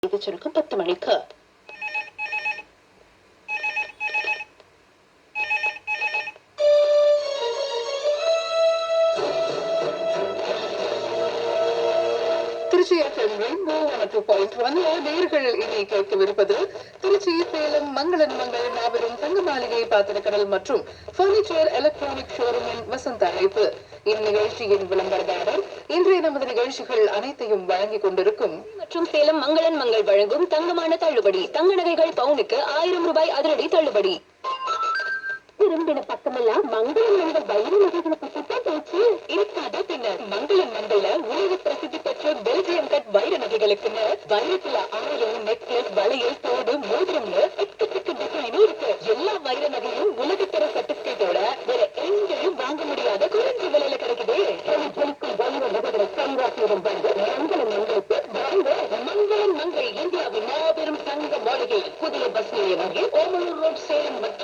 செய்திச் சுருக்கம் 10 மணிக்கு. திருச்சி FM ரெயின்போ 102.1 நேயர்கள் இனி கேட்கவிருப்பது திருச்சி சேலம் மங்களன் மங்கள் மாபெரும் தங்க மாளிகை பாத்திரக்கடல் மற்றும் பர்னிச்சர் எலக்ட்ரானிக் ஷோரூமின் வசந்த அழைப்பு. இந்நிகழ்ச்சியின் விளம்பரதாரர் இன்றைய நமது நிகழ்ச்சிகள் அனைத்தையும் வழங்கிக் கொண்டிருக்கும் மற்றும் சேலம் மங்களன் மங்கள் வழங்கும் தங்கமான தள்ளுபடி. தங்க நகைகள் பவுனுக்கு 1000 ரூபாய் அதிரடி தள்ளுபடி. திரும்பின பக்கமெல்லாம் மங்களன் மங்கள் வைர நகைகளை பற்றித்தான் பேச்சு. இருக்காத பின்னர் மங்களன் மங்கள்ல உலக பிரசித்தி பெற்ற பெல்ஜியம் கட் வைர நகைகளுக்குன்னு வைரத்துல ஆரம், நெக்லஸ், வளையல், தோடு, மோதிரம்னு எக்கச்சக்க டிசைனும் இருக்கு. எல்லா வைர நகையும் உலகத்தர சர்டிபிகேட்டோட வேற எங்கேயும் வாங்க முடியாத குறைஞ்ச விலையில கிடைக்குது. ஜொலிக்கும் வைர நகைகளை கைராசியுடன் வந்து மங்களன் மங்களுக்கு வாங்க. மங்களன் மங்கள் இந்தியாவின் மாபெரும் தங்க மாளிகை, புதிய பஸ் நிலையம் அருகே ஓமலூர் ரோட், சேலம் மற்றும்